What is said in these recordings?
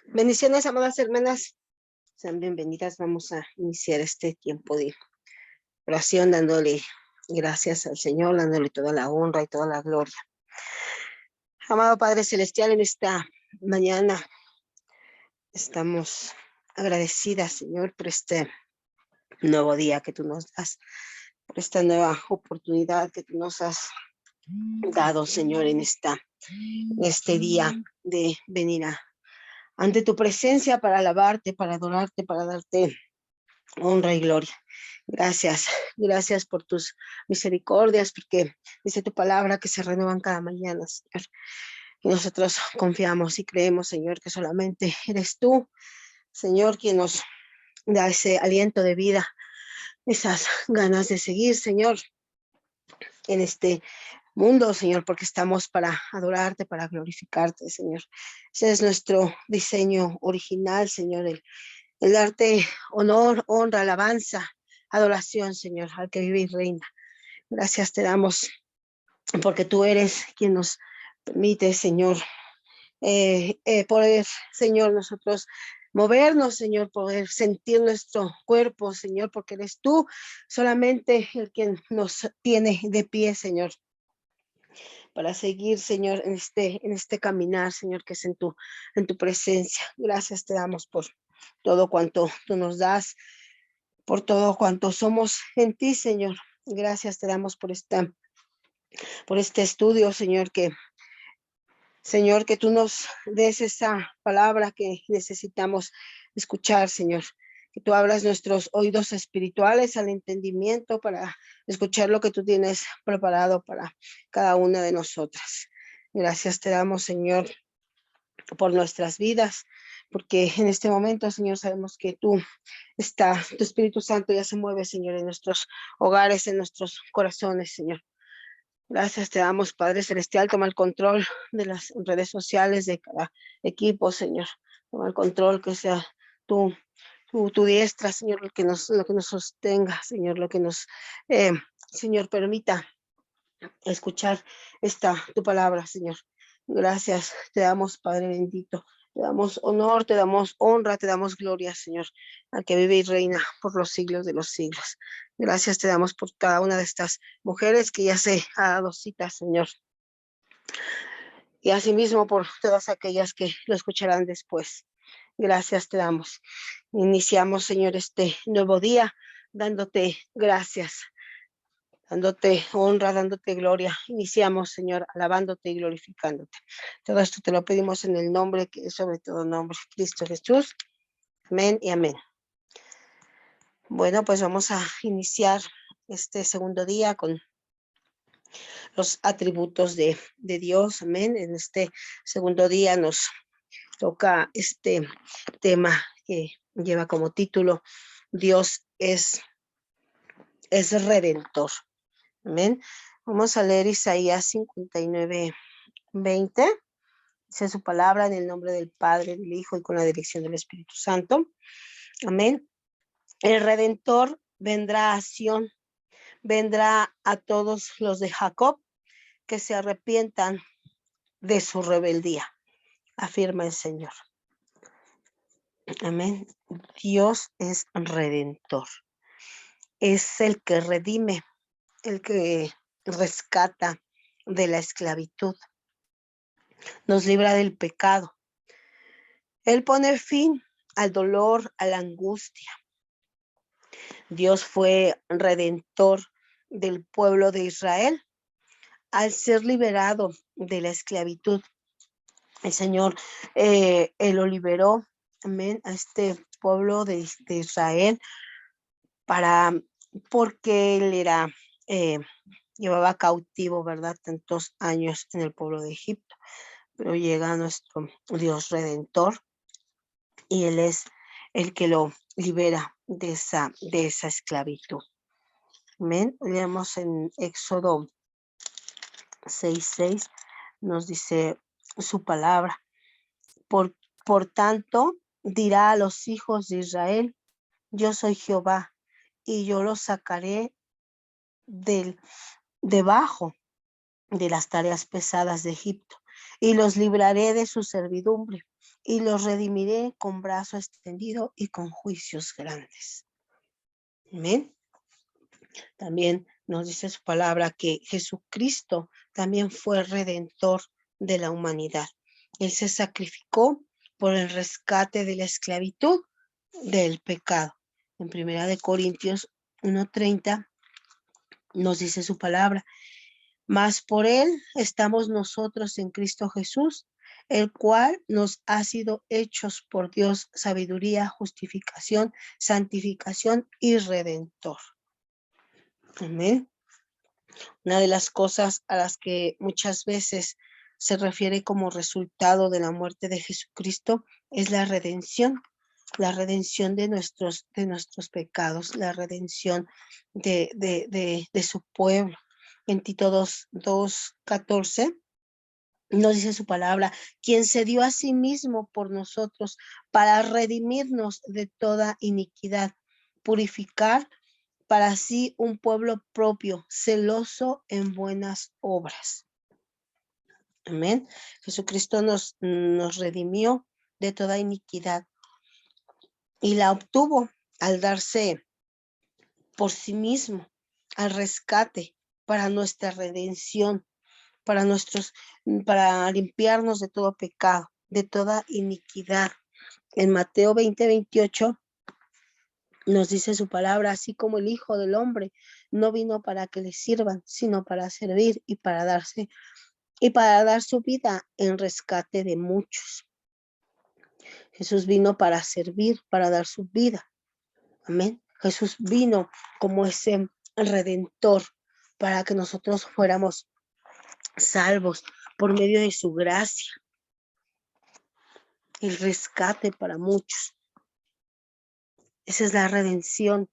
Bendiciones, amadas hermanas. Sean bienvenidas. Vamos a iniciar este tiempo de oración dándole gracias al Señor, dándole toda la honra y toda la gloria. Amado Padre Celestial, en esta mañana estamos agradecidas, Señor, por este nuevo día que tú nos das, por esta nueva oportunidad que tú nos has dado, Señor, en este día de venir ante tu presencia para alabarte, para adorarte, para darte honra y gloria. Gracias por tus misericordias, porque dice tu palabra que se renuevan cada mañana, Señor. Y nosotros confiamos y creemos, Señor, que solamente eres tú, Señor, quien nos da ese aliento de vida, esas ganas de seguir, Señor, en este mundo, Señor, porque estamos para adorarte, para glorificarte, Señor. Ese es nuestro diseño original, Señor, el darte honor, honra, alabanza, adoración, Señor, al que vive y reina. Gracias te damos porque tú eres quien nos permite, Señor, poder, Señor, nosotros movernos, Señor, poder sentir nuestro cuerpo, Señor, porque eres tú solamente el que nos tiene de pie, Señor, para seguir, Señor, en este caminar, Señor, que es en tu presencia. Gracias te damos por todo cuanto tú nos das, por todo cuanto somos en ti, Señor. Gracias te damos por este estudio, Señor, Señor, que tú nos des esa palabra que necesitamos escuchar, Señor. Que tú abras nuestros oídos espirituales al entendimiento para escuchar lo que tú tienes preparado para cada una de nosotras. Gracias te damos, Señor, por nuestras vidas, porque en este momento, Señor, sabemos que tu Espíritu Santo ya se mueve, Señor, en nuestros hogares, en nuestros corazones, Señor. Gracias te damos, Padre Celestial. Toma el control de las redes sociales de cada equipo, Señor. Toma el control, que sea tu, tu diestra, Señor, lo que nos sostenga, Señor, lo que nos, Señor, permita escuchar tu palabra, Señor. Gracias te damos, Padre bendito. Te damos honor, te damos honra, te damos gloria, Señor, al que vive y reina por los siglos de los siglos. Gracias te damos por cada una de estas mujeres que ya se ha dado cita, Señor. Y asimismo por todas aquellas que lo escucharán después. Gracias te damos. Iniciamos, Señor, este nuevo día dándote gracias, dándote honra, dándote gloria. Iniciamos, Señor, alabándote y glorificándote. Todo esto te lo pedimos en el nombre que es sobre todo nombre, Cristo Jesús. Amén y amén. Bueno, pues vamos a iniciar este segundo día con los atributos de Dios. Amén. En este segundo día nos toca este tema que lleva como título Dios es redentor. Amén. Vamos a leer Isaías 59, 20. Dice su palabra en el nombre del Padre, del Hijo y con la dirección del Espíritu Santo. Amén. El Redentor vendrá a Sión, vendrá a todos los de Jacob que se arrepientan de su rebeldía, afirma el Señor. Amén. Dios es redentor. Es el que redime, el que rescata de la esclavitud, nos libra del pecado. Él pone fin al dolor, a la angustia. Dios fue redentor del pueblo de Israel al ser liberado de la esclavitud. El Señor Él lo liberó, amén, a este pueblo de Israel porque él llevaba cautivo, ¿verdad? Tantos años en el pueblo de Egipto, pero llega nuestro Dios redentor y él es el que lo libera de esa esclavitud. Amén. Leemos en Éxodo 6:6, nos dice su palabra. Por tanto, dirá a los hijos de Israel, yo soy Jehová, y yo los sacaré debajo de las tareas pesadas de Egipto, y los libraré de su servidumbre, y los redimiré con brazo extendido y con juicios grandes. Amén. También nos dice su palabra que Jesucristo también fue redentor de la humanidad. Él se sacrificó por el rescate de la esclavitud del pecado. En 1 Corintios 1:30 nos dice su palabra: mas por él estamos nosotros en Cristo Jesús, el cual nos ha sido hechos por Dios sabiduría, justificación, santificación y redentor. Amén. Una de las cosas a las que muchas veces se refiere como resultado de la muerte de Jesucristo es la redención de nuestros pecados, la redención de su pueblo. En Tito 2:14 nos dice su palabra: quien se dio a sí mismo por nosotros para redimirnos de toda iniquidad, purificar para sí un pueblo propio, celoso en buenas obras. Amén. Jesucristo nos redimió de toda iniquidad y la obtuvo al darse por sí mismo al rescate para nuestra redención, para limpiarnos de todo pecado, de toda iniquidad. En Mateo 20:28 nos dice su palabra: así como el Hijo del Hombre no vino para que le sirvan, sino para servir y para dar su vida en rescate de muchos. Jesús vino para servir, para dar su vida. Amén. Jesús vino como ese redentor para que nosotros fuéramos salvos por medio de su gracia. El rescate para muchos. Esa es la redención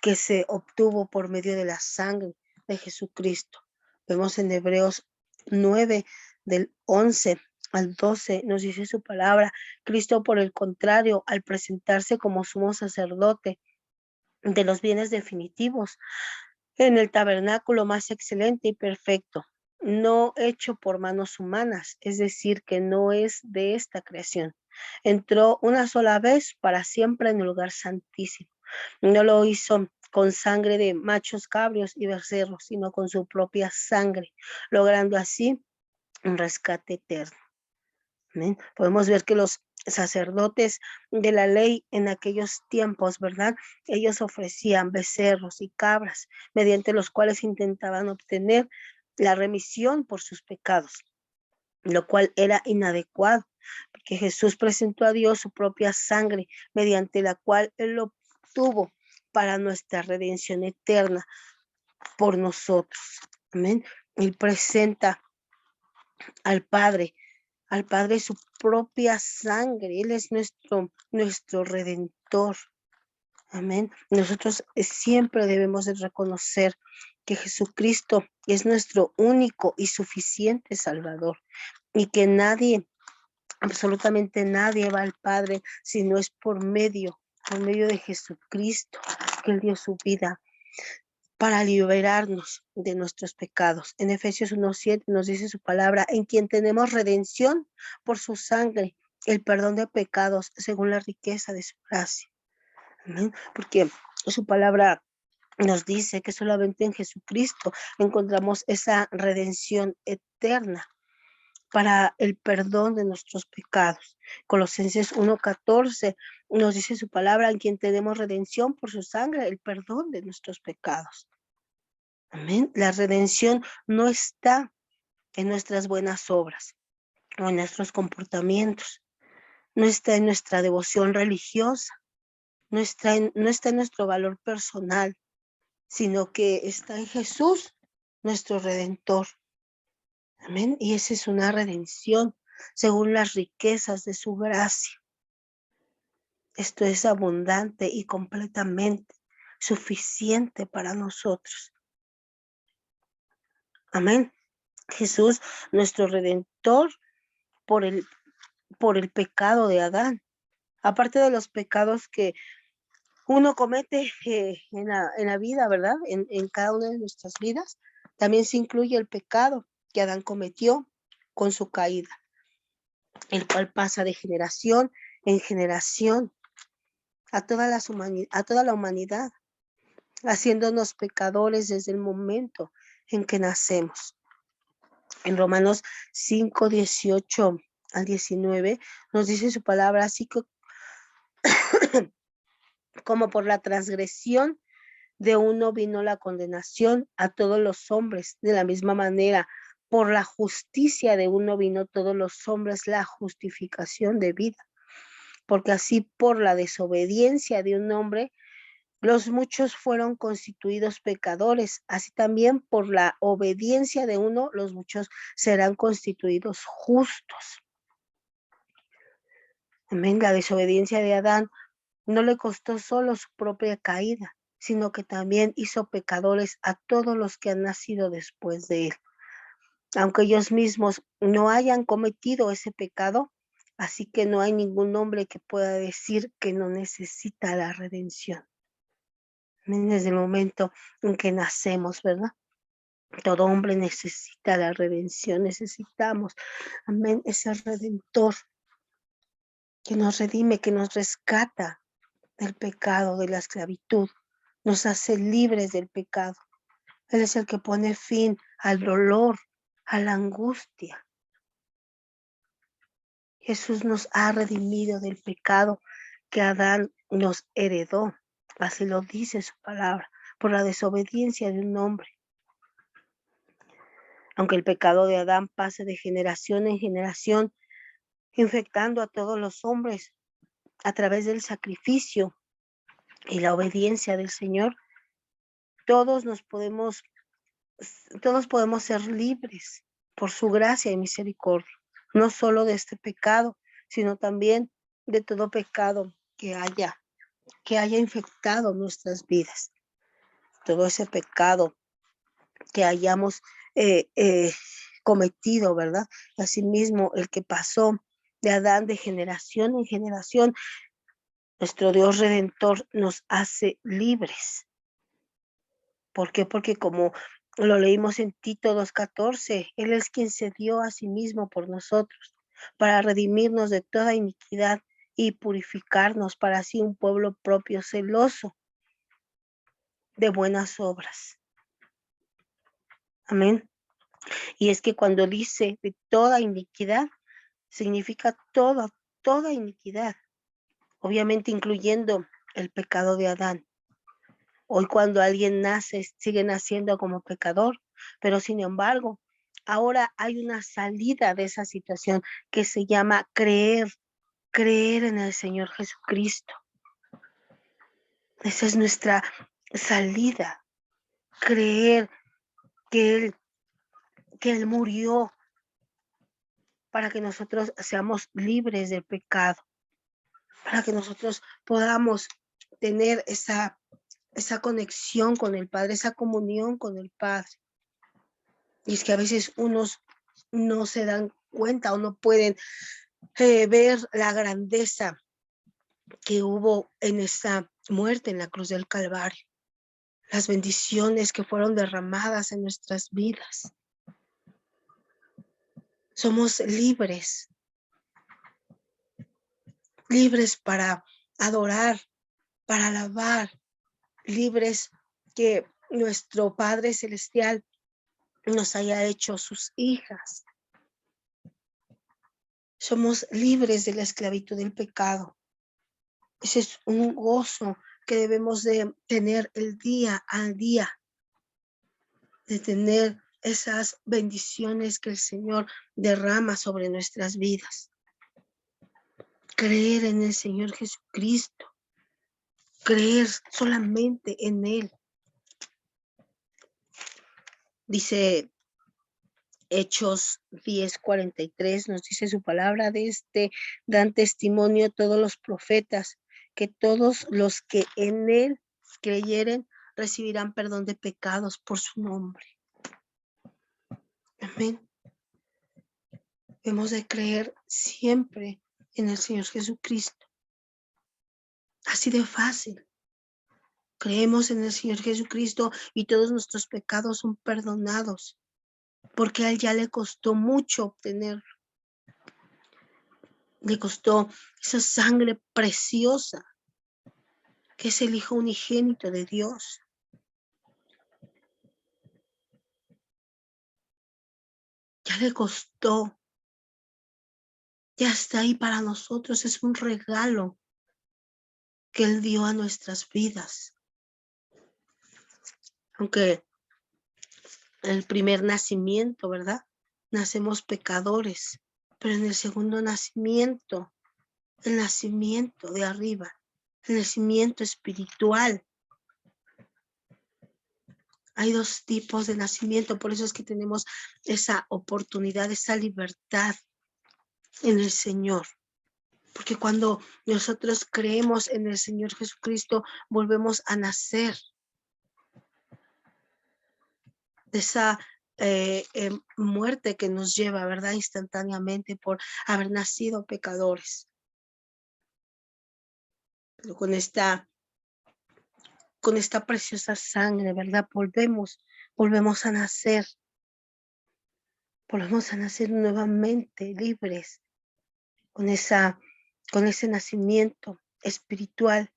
que se obtuvo por medio de la sangre de Jesucristo. Vemos en Hebreos 9, del 11 al 12, nos dice su palabra: Cristo, por el contrario, al presentarse como sumo sacerdote de los bienes definitivos en el tabernáculo más excelente y perfecto, no hecho por manos humanas, es decir, que no es de esta creación, entró una sola vez para siempre en el lugar santísimo. No lo hizo con sangre de machos, cabríos y becerros, sino con su propia sangre, logrando así un rescate eterno. ¿Amén? Podemos ver que los sacerdotes de la ley en aquellos tiempos, ¿verdad? Ellos ofrecían becerros y cabras, mediante los cuales intentaban obtener la remisión por sus pecados, lo cual era inadecuado, porque Jesús presentó a Dios su propia sangre, mediante la cual Él lo obtuvo para nuestra redención eterna por nosotros. Amén. Él presenta al Padre su propia sangre. Él es nuestro redentor. Amén. Nosotros siempre debemos de reconocer que Jesucristo es nuestro único y suficiente Salvador, y que nadie, absolutamente nadie, va al Padre si no es por medio de Jesucristo, que Él dio su vida para liberarnos de nuestros pecados. En Efesios 1:7 nos dice su palabra: en quien tenemos redención por su sangre, el perdón de pecados según la riqueza de su gracia. Amén. Porque su palabra nos dice que solamente en Jesucristo encontramos esa redención eterna para el perdón de nuestros pecados. Colosenses 1:14 nos dice su palabra: en quien tenemos redención por su sangre, el perdón de nuestros pecados. Amén. La redención no está en nuestras buenas obras o en nuestros comportamientos, no está en nuestra devoción religiosa, no está en nuestro valor personal, sino que está en Jesús, nuestro Redentor. Amén. Y esa es una redención según las riquezas de su gracia. Esto es abundante y completamente suficiente para nosotros. Amén. Jesús, nuestro Redentor, por el pecado de Adán. Aparte de los pecados que uno comete en la vida, ¿verdad? En cada una de nuestras vidas, también se incluye el pecado que Adán cometió con su caída. el cual pasa de generación en generación a toda la humanidad, haciéndonos pecadores desde el momento en que nacemos. En Romanos 5, 18 al 19 nos dice su palabra, así que como por la transgresión de uno vino la condenación a todos los hombres, de la misma manera, por la justicia de uno vino a todos los hombres la justificación de vida. Porque así por la desobediencia de un hombre, los muchos fueron constituidos pecadores, así también por la obediencia de uno, los muchos serán constituidos justos. Amén. La desobediencia de Adán no le costó solo su propia caída, sino que también hizo pecadores a todos los que han nacido después de él. Aunque ellos mismos no hayan cometido ese pecado, así que no hay ningún hombre que pueda decir que no necesita la redención. Desde el momento en que nacemos, ¿verdad? Todo hombre necesita la redención, necesitamos, amén, ese redentor que nos redime, que nos rescata del pecado, de la esclavitud, nos hace libres del pecado. Él es el que pone fin al dolor, a la angustia. Jesús nos ha redimido del pecado que Adán nos heredó. Así lo dice su palabra, por la desobediencia de un hombre. Aunque el pecado de Adán pase de generación en generación, infectando a todos los hombres a través del sacrificio y la obediencia del Señor, todos podemos ser libres por su gracia y misericordia, no solo de este pecado, sino también de todo pecado que haya infectado nuestras vidas. Todo ese pecado que hayamos cometido, ¿verdad? Asimismo, el que pasó de Adán de generación en generación, nuestro Dios Redentor nos hace libres. ¿Por qué? Porque como lo leímos en Tito 2:14, Él es quien se dio a sí mismo por nosotros, para redimirnos de toda iniquidad y purificarnos para así un pueblo propio celoso de buenas obras. Amén. Y es que cuando dice de toda iniquidad, significa toda iniquidad, obviamente incluyendo el pecado de Adán. Hoy cuando alguien nace, sigue naciendo como pecador, pero sin embargo, ahora hay una salida de esa situación que se llama creer en el Señor Jesucristo. Esa es nuestra salida, creer que Él murió para que nosotros seamos libres del pecado, para que nosotros podamos tener esa conexión con el Padre, esa comunión con el Padre. Y es que a veces unos no se dan cuenta o no pueden ver la grandeza que hubo en esa muerte en la cruz del Calvario, las bendiciones que fueron derramadas en nuestras vidas. Somos libres para adorar, para alabar, libres que nuestro Padre Celestial nos haya hecho sus hijas. Somos libres de la esclavitud del pecado. Ese es un gozo que debemos de tener el día al día, de tener esas bendiciones que el Señor derrama sobre nuestras vidas. Creer en el Señor Jesucristo, creer solamente en Él. Dice Hechos 10:43, nos dice su palabra, dan testimonio todos los profetas, que todos los que en Él creyeren recibirán perdón de pecados por su nombre. Amén. Hemos de creer siempre en el Señor Jesucristo. Así de fácil. Creemos en el Señor Jesucristo y todos nuestros pecados son perdonados, porque a Él ya le costó mucho obtenerlo. Le costó esa sangre preciosa que es el Hijo unigénito de Dios. Ya le costó. Ya está ahí para nosotros. Es un regalo que Él dio a nuestras vidas. Aunque el primer nacimiento, ¿verdad? Nacemos pecadores, pero en el segundo nacimiento, el nacimiento de arriba, el nacimiento espiritual. Hay dos tipos de nacimiento, por eso es que tenemos esa oportunidad, esa libertad en el Señor. Porque cuando nosotros creemos en el Señor Jesucristo, volvemos a nacer de esa muerte que nos lleva, ¿verdad? Instantáneamente por haber nacido pecadores. Pero con esta preciosa sangre, ¿verdad? Volvemos a nacer. Volvemos a nacer nuevamente libres con ese nacimiento espiritual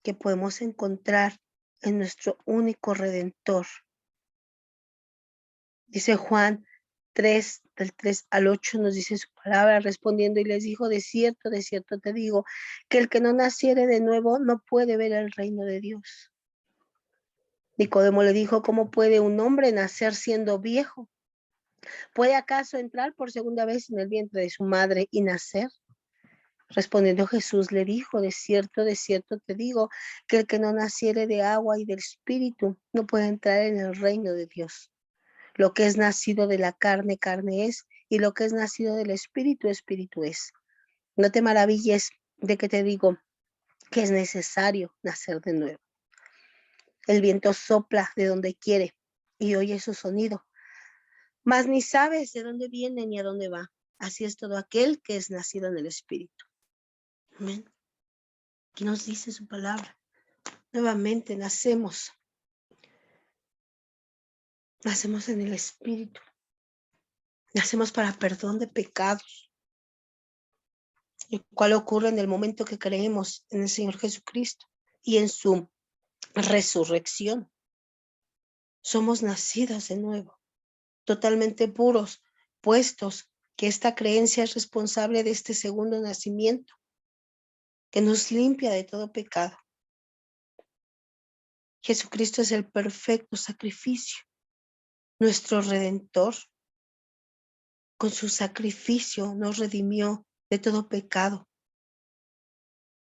que podemos encontrar en nuestro único Redentor. Dice Juan 3, del 3 al 8, nos dice su palabra, respondiendo y les dijo, de cierto te digo, que el que no naciere de nuevo no puede ver el reino de Dios. Nicodemo le dijo, ¿cómo puede un hombre nacer siendo viejo? ¿Puede acaso entrar por segunda vez en el vientre de su madre y nacer? Respondiendo Jesús le dijo, de cierto te digo, que el que no naciere de agua y del Espíritu no puede entrar en el reino de Dios. Lo que es nacido de la carne, carne es, y lo que es nacido del Espíritu, Espíritu es. No te maravilles de que te digo que es necesario nacer de nuevo. El viento sopla de donde quiere y oye su sonido, mas ni sabes de dónde viene ni a dónde va. Así es todo aquel que es nacido en el Espíritu. Amén. Aquí nos dice su palabra. Nuevamente nacemos en el Espíritu. Nacemos para perdón de pecados, el cual ocurre en el momento que creemos en el Señor Jesucristo y en su resurrección. Somos nacidos de nuevo, totalmente puros, puestos que esta creencia es responsable de este segundo nacimiento, que nos limpia de todo pecado. Jesucristo es el perfecto sacrificio, nuestro Redentor. Con su sacrificio nos redimió de todo pecado,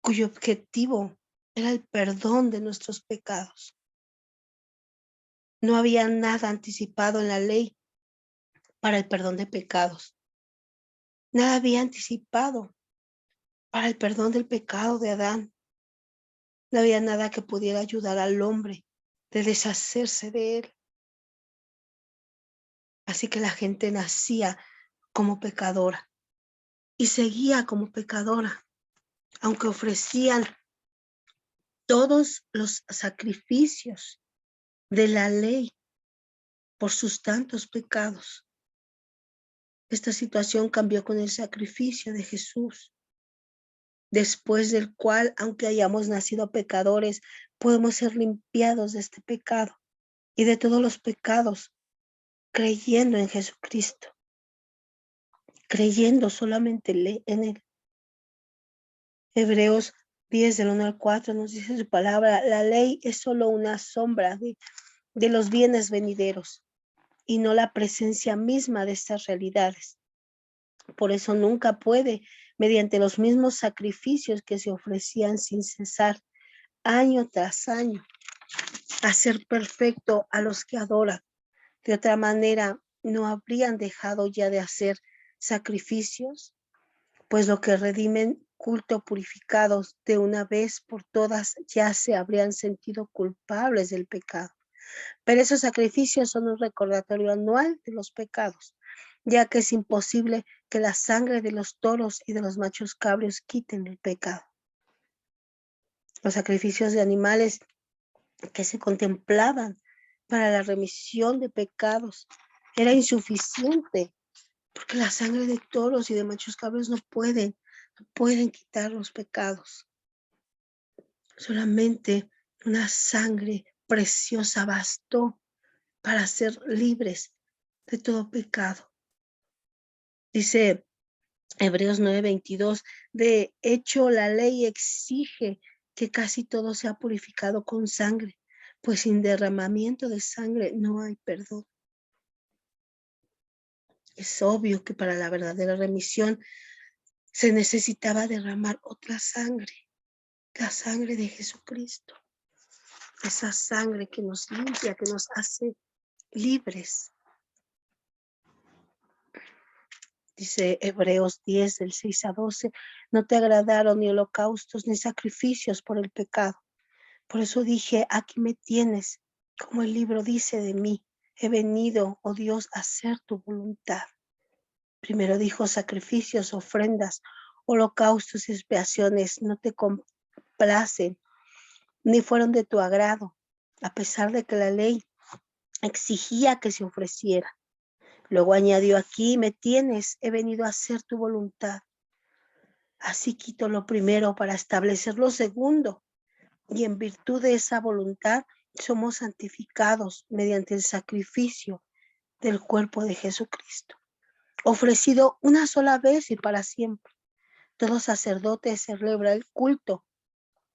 cuyo objetivo era el perdón de nuestros pecados. No había nada anticipado en la ley para el perdón de pecados. Nada había anticipado para el perdón del pecado de Adán. No había nada que pudiera ayudar al hombre de deshacerse de él. Así que la gente nacía como pecadora y seguía como pecadora, aunque ofrecían todos los sacrificios de la ley por sus tantos pecados. Esta situación cambió con el sacrificio de Jesús, después del cual, aunque hayamos nacido pecadores, podemos ser limpiados de este pecado y de todos los pecados, creyendo en Jesucristo, creyendo solamente en Él. Hebreos 10, del 1 al 4, nos dice su palabra, la ley es solo una sombra de los bienes venideros y no la presencia misma de estas realidades. Por eso nunca puede, mediante los mismos sacrificios que se ofrecían sin cesar, año tras año, hacer perfecto a los que adoran. De otra manera, no habrían dejado ya de hacer sacrificios, pues lo que redimen culto purificados de una vez por todas ya se habrían sentido culpables del pecado. Pero esos sacrificios son un recordatorio anual de los pecados, ya que es imposible que la sangre de los toros y de los machos cabríos quiten el pecado. Los sacrificios de animales que se contemplaban para la remisión de pecados era insuficiente Porque la sangre de toros y de machos cabros no pueden quitar los pecados. Solamente una sangre preciosa bastó para ser libres de todo pecado. Dice Hebreos 9:22, de hecho la ley exige que casi todo sea purificado con sangre, pues sin derramamiento de sangre no hay perdón. Es obvio que para la verdadera remisión se necesitaba derramar otra sangre, la sangre de Jesucristo, esa sangre que nos limpia, que nos hace libres. Dice Hebreos 10, del 6 a 12, no te agradaron ni holocaustos ni sacrificios por el pecado. Por eso dije, aquí me tienes, como el libro dice de mí, he venido, oh Dios, a hacer tu voluntad. Primero dijo, sacrificios, ofrendas, holocaustos y expiaciones no te complacen, ni fueron de tu agrado, a pesar de que la ley exigía que se ofreciera. Luego añadió, aquí me tienes, he venido a hacer tu voluntad. Así quito lo primero para establecer lo segundo, y en virtud de esa voluntad somos santificados mediante el sacrificio del cuerpo de Jesucristo, ofrecido una sola vez y para siempre. Todo sacerdote celebra el culto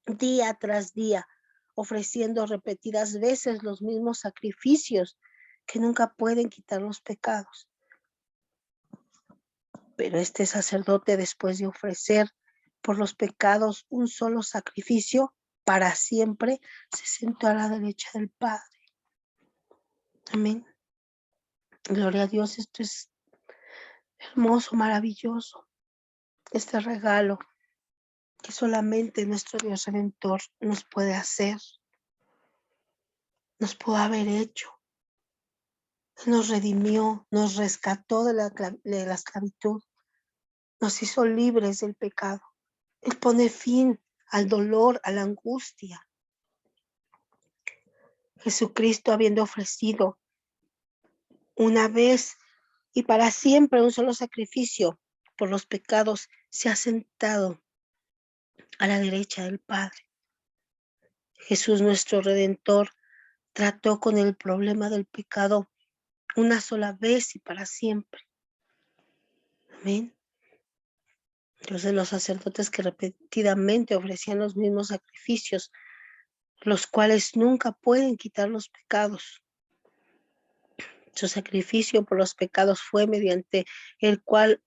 día tras día, ofreciendo repetidas veces los mismos sacrificios que nunca pueden quitar los pecados. Pero este sacerdote, después de ofrecer por los pecados un solo sacrificio para siempre, se sentó a la derecha del Padre. Amén. Gloria a Dios, esto es hermoso, maravilloso, este regalo que solamente nuestro Dios Redentor nos puede hacer, nos pudo haber hecho. Nos redimió, nos rescató de la esclavitud, nos hizo libres del pecado. Él pone fin al dolor, a la angustia. Jesucristo, habiendo ofrecido una vez y para siempre un solo sacrificio por los pecados, se ha sentado a la derecha del Padre. Jesús, nuestro Redentor, trató con el problema del pecado una sola vez y para siempre. Amén. Entonces los sacerdotes que repetidamente ofrecían los mismos sacrificios, los cuales nunca pueden quitar los pecados. Su sacrificio por los pecados fue mediante el cual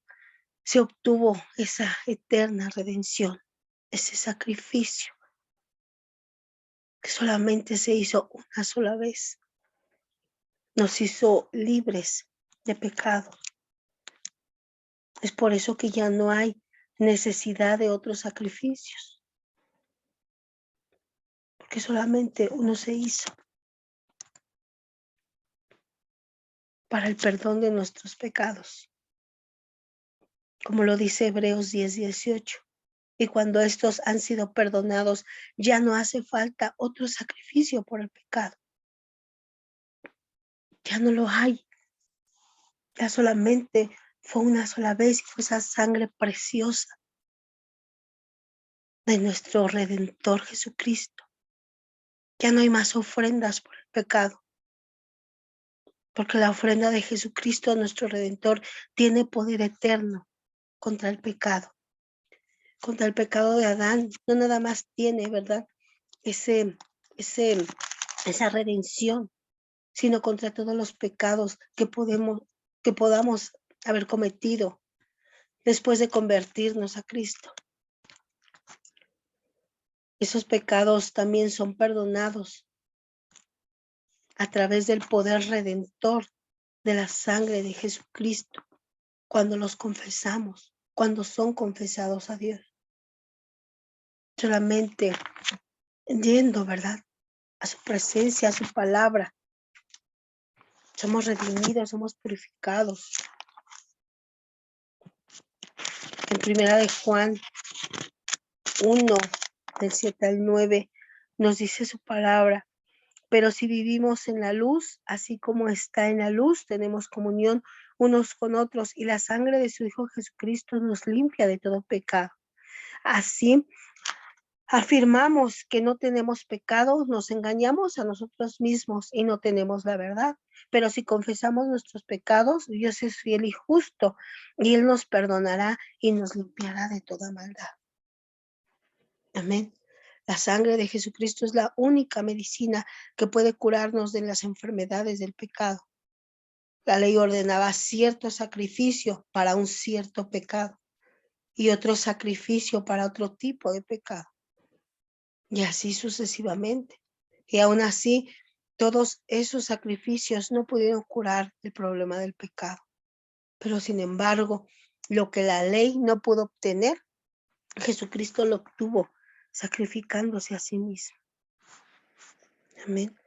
se obtuvo esa eterna redención, ese sacrificio que solamente se hizo una sola vez. Nos hizo libres de pecado. Es por eso que ya no hay necesidad de otros sacrificios, porque solamente uno se hizo para el perdón de nuestros pecados, como lo dice Hebreos 10:18. Y cuando estos han sido perdonados, ya no hace falta otro sacrificio por el pecado. Ya no lo hay. Ya solamente fue una sola vez y fue esa sangre preciosa de nuestro Redentor Jesucristo. Ya no hay más ofrendas por el pecado, porque la ofrenda de Jesucristo, nuestro Redentor, tiene poder eterno contra el pecado de Adán. No nada más tiene, ¿verdad? Esa redención, sino contra todos los pecados que podamos haber cometido después de convertirnos a Cristo. Esos pecados también son perdonados a través del poder redentor de la sangre de Jesucristo, cuando los confesamos, cuando son confesados a Dios. Solamente yendo, ¿verdad?, a su presencia, a su palabra, somos redimidos, somos purificados. En primera de Juan 1, del 7 al 9, nos dice su palabra: pero si vivimos en la luz, así como está en la luz, tenemos comunión unos con otros y la sangre de su Hijo Jesucristo nos limpia de todo pecado. Así afirmamos que no tenemos pecado, nos engañamos a nosotros mismos y no tenemos la verdad. Pero si confesamos nuestros pecados, Dios es fiel y justo y Él nos perdonará y nos limpiará de toda maldad. Amén. La sangre de Jesucristo es la única medicina que puede curarnos de las enfermedades del pecado. La ley ordenaba cierto sacrificio para un cierto pecado y otro sacrificio para otro tipo de pecado. Y así sucesivamente. Y aún así, todos esos sacrificios no pudieron curar el problema del pecado. Pero sin embargo, lo que la ley no pudo obtener, Jesucristo lo obtuvo sacrificándose a sí mismo. Amén.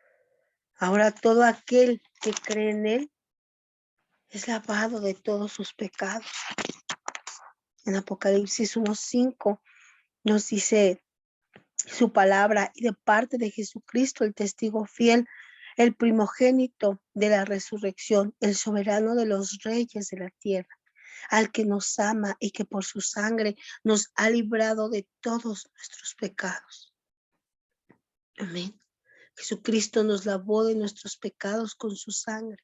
Ahora todo aquel que cree en Él es lavado de todos sus pecados. En Apocalipsis 1:5 nos dice su palabra, y de parte de Jesucristo, el testigo fiel, el primogénito de la resurrección, el soberano de los reyes de la tierra, al que nos ama y que por su sangre nos ha librado de todos nuestros pecados. Amén. Jesucristo nos lavó de nuestros pecados con su sangre.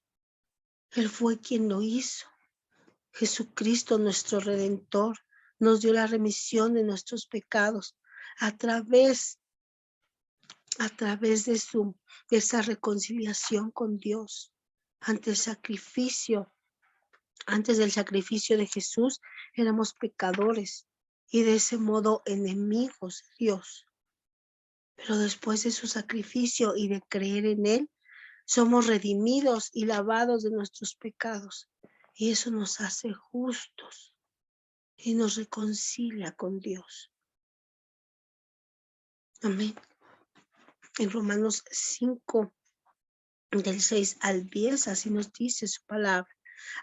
Él fue quien lo hizo. Jesucristo, nuestro Redentor, nos dio la remisión de nuestros pecados a través de esa reconciliación con Dios. Antes del sacrificio de Jesús, éramos pecadores y de ese modo enemigos de Dios. Pero después de su sacrificio y de creer en Él, somos redimidos y lavados de nuestros pecados. Y eso nos hace justos y nos reconcilia con Dios. Amén. En Romanos 5, del 6 al 10, así nos dice su palabra.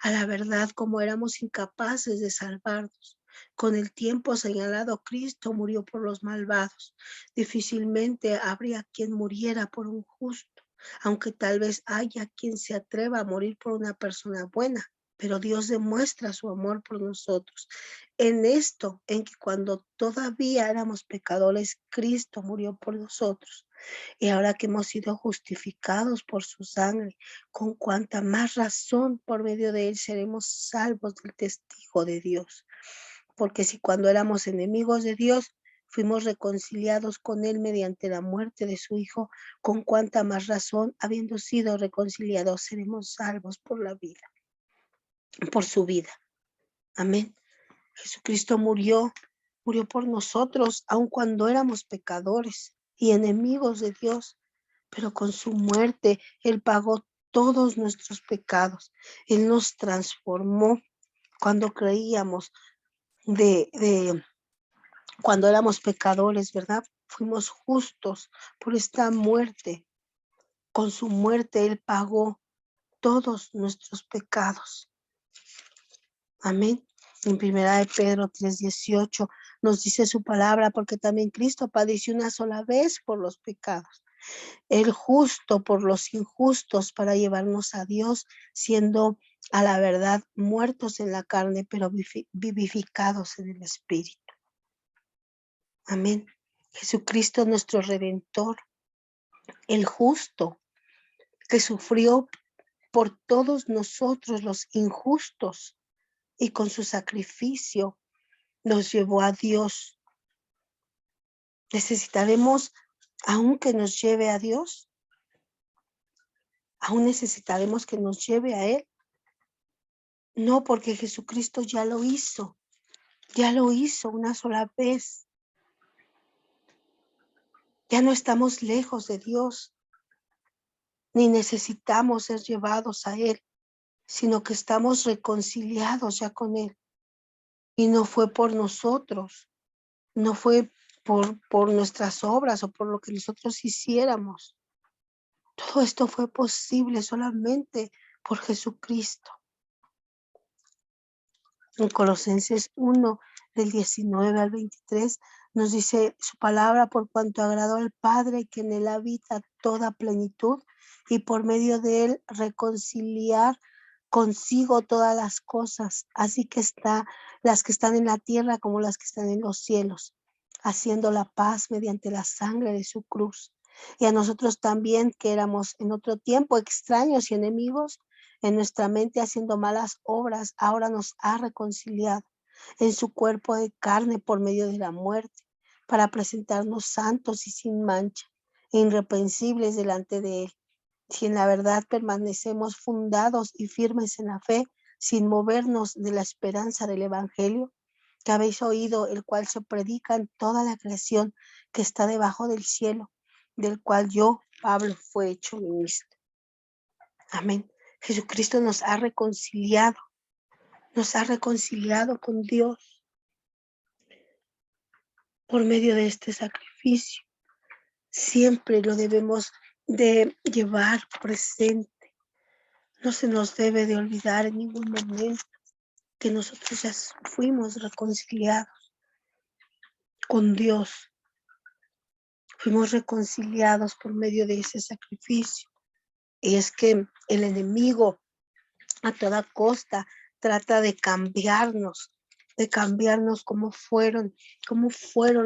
A la verdad, como éramos incapaces de salvarnos, con el tiempo señalado, Cristo murió por los malvados. Difícilmente habría quien muriera por un justo, aunque tal vez haya quien se atreva a morir por una persona buena. Pero Dios demuestra su amor por nosotros en esto, en que cuando todavía éramos pecadores, Cristo murió por nosotros. Y ahora que hemos sido justificados por su sangre, con cuanta más razón por medio de él seremos salvos del testigo de Dios. Porque si cuando éramos enemigos de Dios, fuimos reconciliados con él mediante la muerte de su Hijo, con cuanta más razón, habiendo sido reconciliados, seremos salvos por la vida, por su vida. Amén. Jesucristo murió por nosotros, aun cuando éramos pecadores y enemigos de Dios, pero con su muerte Él pagó todos nuestros pecados. Él nos transformó cuando creíamos cuando éramos pecadores, ¿verdad? Fuimos justos por esta muerte. Con su muerte Él pagó todos nuestros pecados. Amén. En primera de Pedro 3:18 nos dice su palabra, porque también Cristo padeció una sola vez por los pecados, el justo por los injustos, para llevarnos a Dios, siendo a la verdad muertos en la carne, pero vivificados en el Espíritu. Amén. Jesucristo nuestro Redentor, el justo, que sufrió por todos nosotros los injustos, y con su sacrificio nos llevó a Dios. Necesitaremos, aunque nos lleve a Dios, aún necesitaremos que nos lleve a Él. No, porque Jesucristo ya lo hizo una sola vez. Ya no estamos lejos de Dios, ni necesitamos ser llevados a Él, sino que estamos reconciliados ya con Él. Y no fue por nosotros, no fue por nuestras obras o por lo que nosotros hiciéramos. Todo esto fue posible solamente por Jesucristo. En Colosenses 1, del 19 al 23, nos dice su palabra: por cuanto agradó al Padre que en él habita toda plenitud, y por medio de él reconciliar consigo todas las cosas, así que las que están en la tierra como las que están en los cielos, haciendo la paz mediante la sangre de su cruz. Y a nosotros también, que éramos en otro tiempo extraños y enemigos, en nuestra mente haciendo malas obras, ahora nos ha reconciliado en su cuerpo de carne por medio de la muerte, para presentarnos santos y sin mancha e irreprensibles delante de él. Si en la verdad permanecemos fundados y firmes en la fe, sin movernos de la esperanza del Evangelio que habéis oído, el cual se predica en toda la creación que está debajo del cielo, del cual yo, Pablo, fue hecho ministro. Amén. Jesucristo nos ha reconciliado con Dios por medio de este sacrificio. Siempre lo debemos de llevar presente. No se nos debe de olvidar en ningún momento que nosotros ya fuimos reconciliados con Dios. Fuimos reconciliados por medio de ese sacrificio. Y es que el enemigo a toda costa trata de cambiarnos como fueron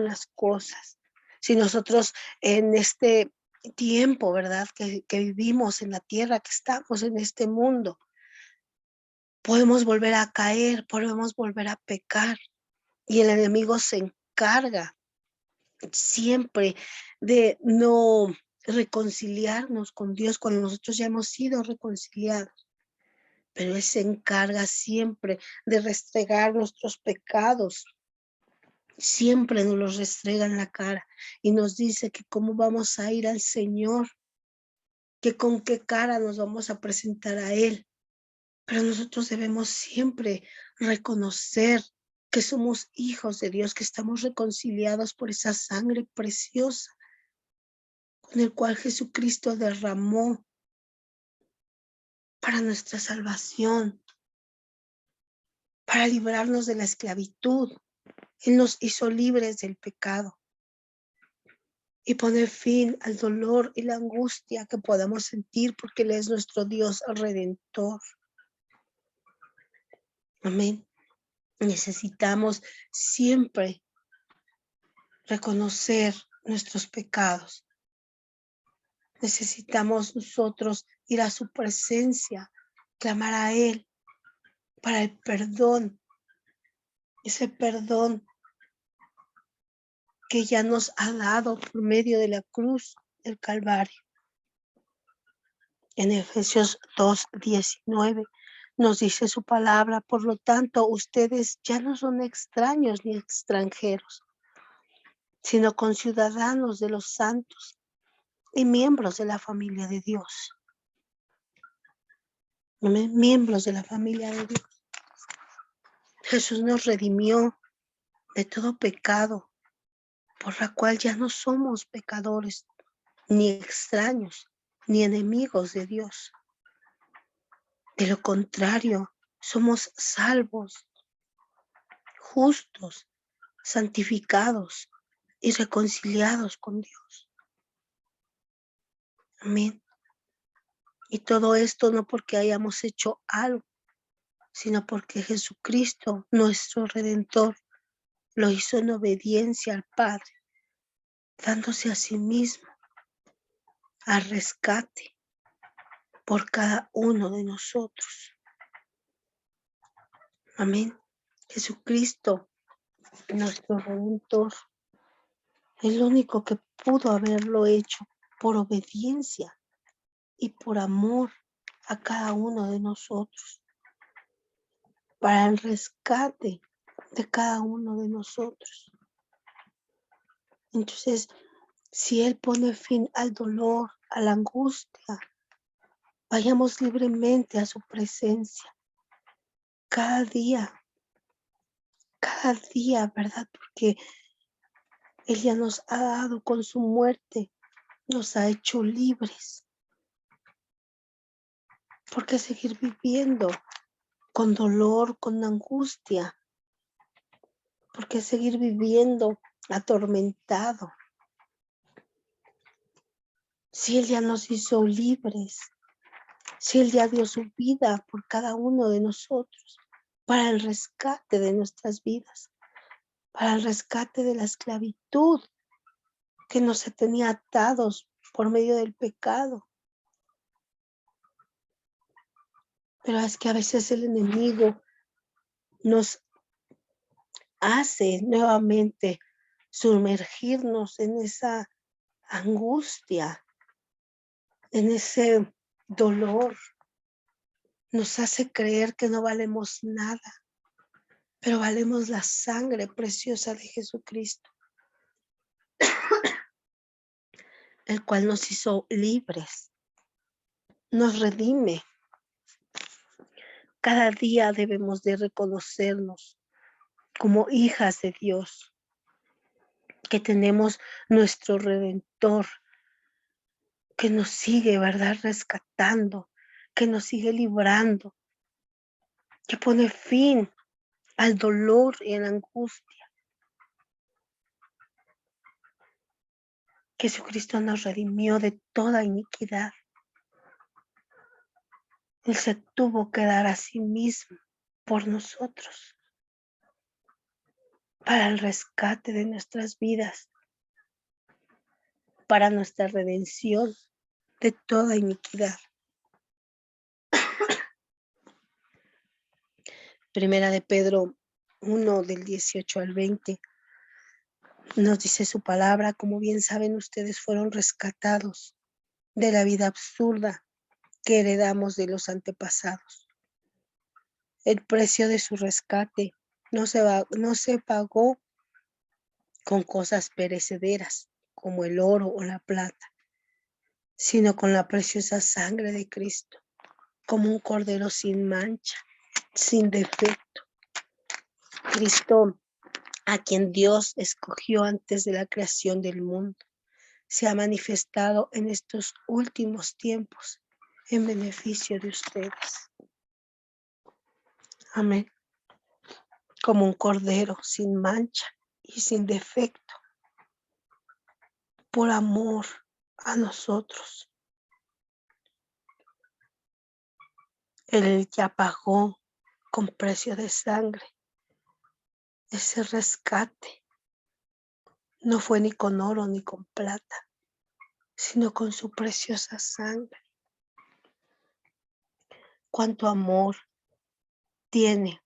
las cosas. Si nosotros en este tiempo, ¿verdad? Que vivimos en la tierra, que estamos en este mundo, podemos volver a caer, podemos volver a pecar. Y el enemigo se encarga siempre de no reconciliarnos con Dios cuando nosotros ya hemos sido reconciliados. Pero Él se encarga siempre de restregar nuestros pecados. Siempre nos los restrega en la cara y nos dice que cómo vamos a ir al Señor, que con qué cara nos vamos a presentar a Él. Pero nosotros debemos siempre reconocer que somos hijos de Dios, que estamos reconciliados por esa sangre preciosa con el cual Jesucristo derramó para nuestra salvación, para librarnos de la esclavitud. Él nos hizo libres del pecado y poner fin al dolor y la angustia que podamos sentir porque Él es nuestro Dios redentor. Amén. Necesitamos siempre reconocer nuestros pecados. Necesitamos nosotros ir a su presencia, clamar a Él para el perdón, ese perdón que ya nos ha dado por medio de la cruz del Calvario. En Efesios 2:19 nos dice su palabra: por lo tanto, ustedes ya no son extraños ni extranjeros, sino conciudadanos de los santos y miembros de la familia de Dios. Miembros de la familia de Dios. Jesús nos redimió de todo pecado, por la cual ya no somos pecadores, ni extraños, ni enemigos de Dios. De lo contrario, somos salvos, justos, santificados y reconciliados con Dios. Amén. Y todo esto no porque hayamos hecho algo, sino porque Jesucristo, nuestro Redentor, lo hizo en obediencia al Padre, dándose a sí mismo al rescate por cada uno de nosotros. Amén. Jesucristo, nuestro Redentor, el único que pudo haberlo hecho por obediencia y por amor a cada uno de nosotros, para el rescate de cada uno de nosotros. Entonces, si Él pone fin al dolor, a la angustia, vayamos libremente a su presencia cada día, ¿verdad? Porque Él ya nos ha dado con su muerte, nos ha hecho libres. ¿Por qué seguir viviendo con dolor, con angustia? ¿Por qué seguir viviendo atormentado? Si Él ya nos hizo libres, Si Él ya dio su vida por cada uno de nosotros, para el rescate de nuestras vidas, para el rescate de la esclavitud que nos tenía atados por medio del pecado. Pero es que a veces el enemigo nos hace nuevamente sumergirnos en esa angustia, en ese dolor. Nos hace creer que no valemos nada, pero valemos la sangre preciosa de Jesucristo, el cual nos hizo libres, nos redime. Cada día debemos de reconocernos como hijas de Dios, que tenemos nuestro Redentor, que nos sigue, ¿verdad?, rescatando, que nos sigue librando, que pone fin al dolor y a la angustia. Jesucristo nos redimió de toda iniquidad. Él se tuvo que dar a sí mismo por nosotros, para el rescate de nuestras vidas, para nuestra redención de toda iniquidad. Primera de Pedro 1, del 18 al 20, nos dice su palabra: como bien saben, ustedes fueron rescatados de la vida absurda que heredamos de los antepasados. El precio de su rescate no se pagó con cosas perecederas como el oro o la plata, sino con la preciosa sangre de Cristo, como un cordero sin mancha, sin defecto. Cristo, a quien Dios escogió antes de la creación del mundo, se ha manifestado en estos últimos tiempos en beneficio de ustedes. Amén. Como un cordero sin mancha y sin defecto, por amor a nosotros. Él ya pagó con precio de sangre. Ese rescate no fue ni con oro ni con plata, sino con su preciosa sangre. Cuánto amor tiene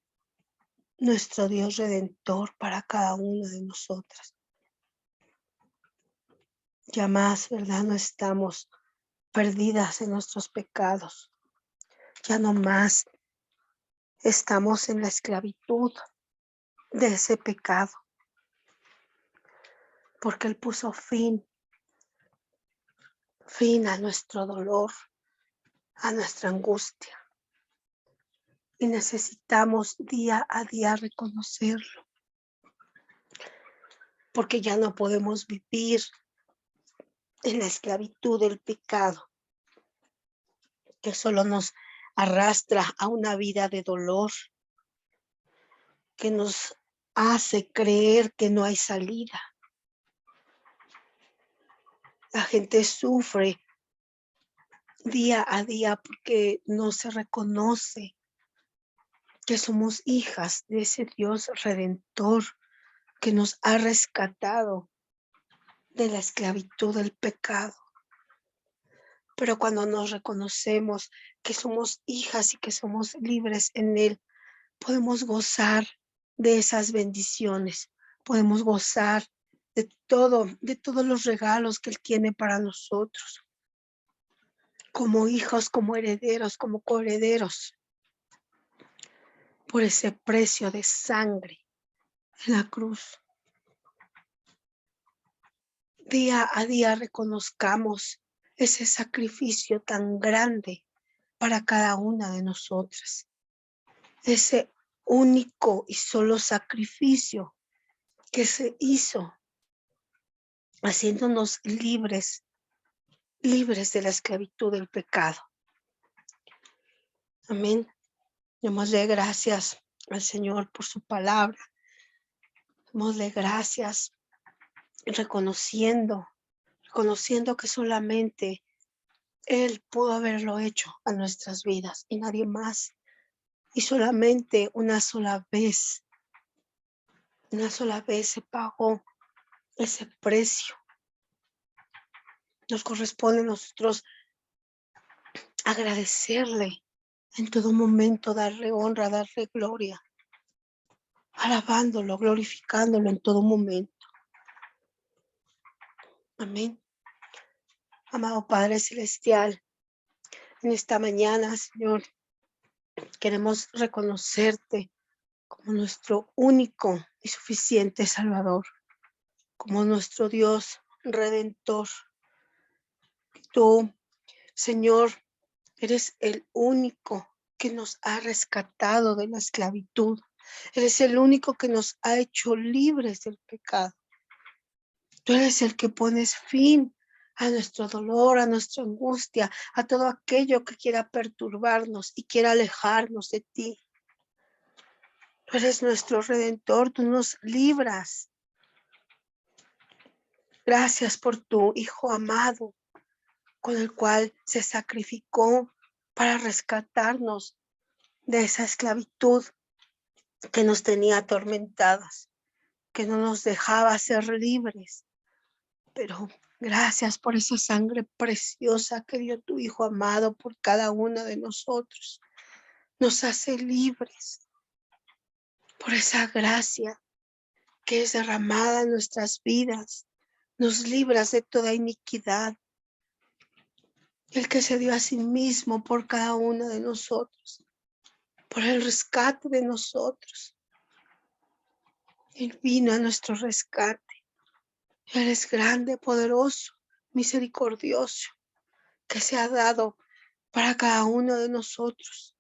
nuestro Dios Redentor para cada una de nosotras. Ya más, ¿verdad? No estamos perdidas en nuestros pecados. Ya no más estamos en la esclavitud de ese pecado, porque Él puso fin a nuestro dolor, a nuestra angustia. Y necesitamos día a día reconocerlo, porque ya no podemos vivir en la esclavitud del pecado, que solo nos arrastra a una vida de dolor, que nos hace creer que no hay salida. La gente sufre día a día porque no se reconoce que somos hijas de ese Dios Redentor que nos ha rescatado de la esclavitud del pecado. Pero cuando nos reconocemos que somos hijas y que somos libres en Él, podemos gozar de esas bendiciones, podemos gozar de todos los regalos que Él tiene para nosotros, como hijos, como herederos, como coherederos, por ese precio de sangre en la cruz. Día a día reconozcamos ese sacrificio tan grande para cada una de nosotras, ese único y solo sacrificio que se hizo, haciéndonos libres de la esclavitud del pecado. Amén. Démosle gracias al Señor por su palabra. Démosle gracias reconociendo que solamente Él pudo haberlo hecho a nuestras vidas y nadie más. Y solamente una sola vez se pagó ese precio. Nos corresponde a nosotros agradecerle en todo momento, darle honra, darle gloria, alabándolo, glorificándolo en todo momento. Amén. Amado Padre Celestial, en esta mañana, Señor, queremos reconocerte como nuestro único y suficiente Salvador, como nuestro Dios Redentor. Tú, Señor, eres el único que nos ha rescatado de la esclavitud. Eres el único que nos ha hecho libres del pecado. Tú eres el que pones fin a nuestro dolor, a nuestra angustia, a todo aquello que quiera perturbarnos y quiera alejarnos de ti. Tú eres nuestro Redentor, tú nos libras. Gracias por tu Hijo amado, con el cual se sacrificó para rescatarnos de esa esclavitud que nos tenía atormentadas, que no nos dejaba ser libres. Pero gracias por esa sangre preciosa que dio tu Hijo amado por cada uno de nosotros. Nos hace libres por esa gracia que es derramada en nuestras vidas. Nos libras de toda iniquidad. El que se dio a sí mismo por cada uno de nosotros, por el rescate de nosotros. Él vino a nuestro rescate. Él es grande, poderoso, misericordioso, que se ha dado para cada uno de nosotros.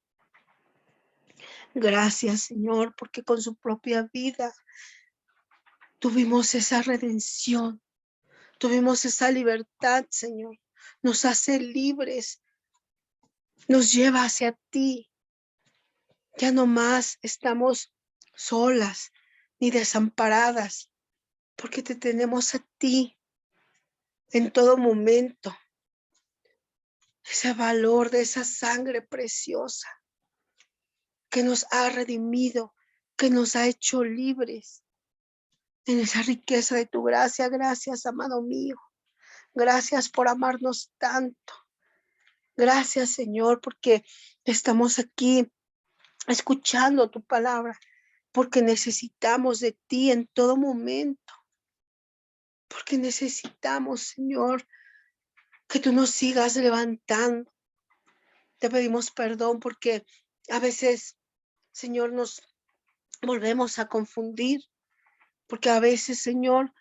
Gracias, Señor, porque con su propia vida tuvimos esa redención, tuvimos esa libertad, Señor. Nos hace libres, nos lleva hacia ti. Ya no más estamos solas ni desamparadas, porque te tenemos a ti en todo momento. Ese valor de esa sangre preciosa que nos ha redimido, que nos ha hecho libres. En esa riqueza de tu gracia, gracias, amado mío. Gracias por amarnos tanto. Gracias, Señor, porque estamos aquí escuchando tu palabra, porque necesitamos de ti en todo momento, porque necesitamos, Señor, que tú nos sigas levantando. Te pedimos perdón porque a veces, Señor, nos volvemos a confundir, porque a veces, Señor,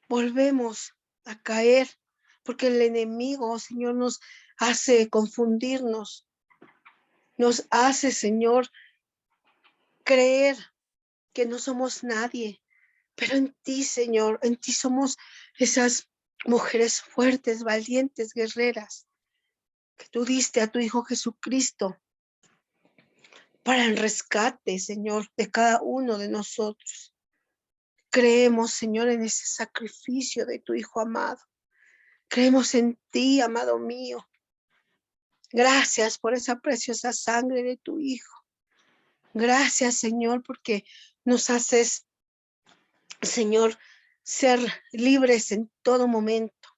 volvemos a caer, porque el enemigo, Señor, nos hace confundirnos, nos hace, Señor, creer que no somos nadie, pero en ti, Señor, en ti somos esas mujeres fuertes, valientes, guerreras, que tú diste a tu Hijo Jesucristo para el rescate, Señor, de cada uno de nosotros. Creemos, Señor, en ese sacrificio de tu Hijo amado. Creemos en ti, amado mío. Gracias por esa preciosa sangre de tu Hijo. Gracias, Señor, porque nos haces, Señor, ser libres en todo momento.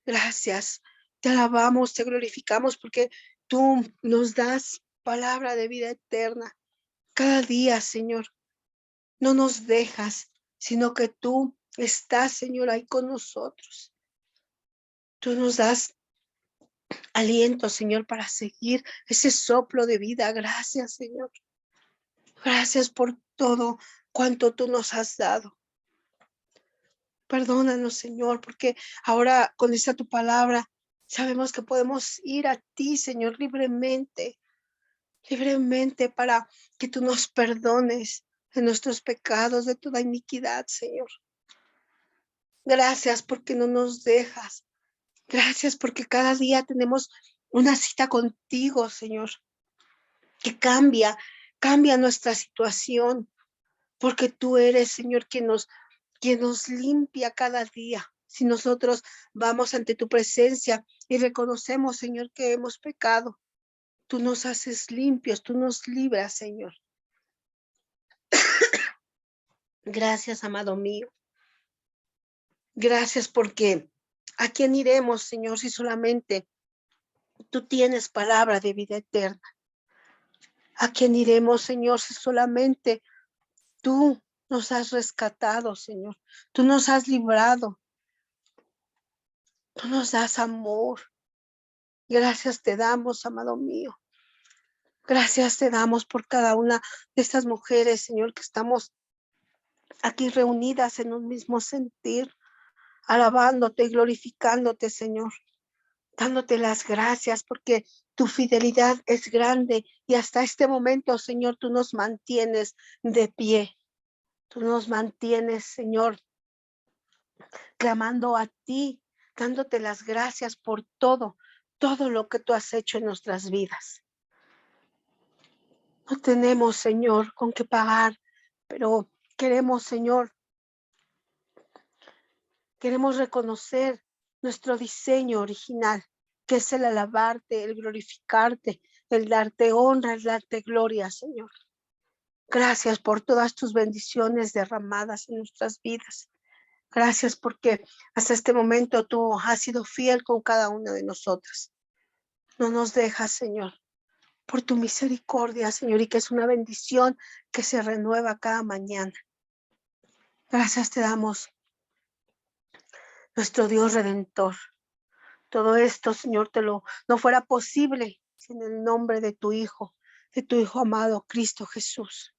Gracias. Te alabamos, te glorificamos porque tú nos das palabra de vida eterna. Cada día, Señor, no nos dejas, sino que tú estás, Señor, ahí con nosotros. Tú nos das aliento, Señor, para seguir ese soplo de vida. Gracias, Señor. Gracias por todo cuanto tú nos has dado. Perdónanos, Señor, porque ahora con esta tu palabra sabemos que podemos ir a ti, Señor, libremente para que tú nos perdones de nuestros pecados, de toda iniquidad, Señor. Gracias porque no nos dejas. Gracias porque cada día tenemos una cita contigo, Señor, que cambia nuestra situación, porque tú eres, Señor, quien nos limpia cada día. Si nosotros vamos ante tu presencia y reconocemos, Señor, que hemos pecado, tú nos haces limpios, tú nos libras, Señor. Gracias, amado mío. Gracias porque ¿a quién iremos, Señor, si solamente tú tienes palabra de vida eterna? ¿A quién iremos, Señor, si solamente tú nos has rescatado, Señor? Tú nos has librado. Tú nos das amor. Gracias te damos, amado mío. Gracias te damos por cada una de estas mujeres, Señor, que estamos aquí reunidas en un mismo sentir, alabándote y glorificándote, Señor, dándote las gracias porque tu fidelidad es grande y hasta este momento, Señor, tú nos mantienes de pie. Tú nos mantienes, Señor, clamando a ti, dándote las gracias por todo lo que tú has hecho en nuestras vidas. No tenemos, Señor, con qué pagar, pero queremos, Señor, queremos reconocer nuestro diseño original, que es el alabarte, el glorificarte, el darte honra, el darte gloria, Señor. Gracias por todas tus bendiciones derramadas en nuestras vidas. Gracias porque hasta este momento tú has sido fiel con cada una de nosotras. No nos dejas, Señor, por tu misericordia, Señor, y que es una bendición que se renueva cada mañana. Gracias te damos, nuestro Dios Redentor. Todo esto, Señor, no fuera posible sin el nombre de tu Hijo amado, Cristo Jesús.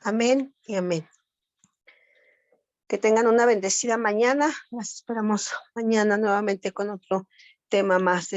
Amén y amén. Que tengan una bendecida mañana. Las esperamos mañana nuevamente con otro tema más.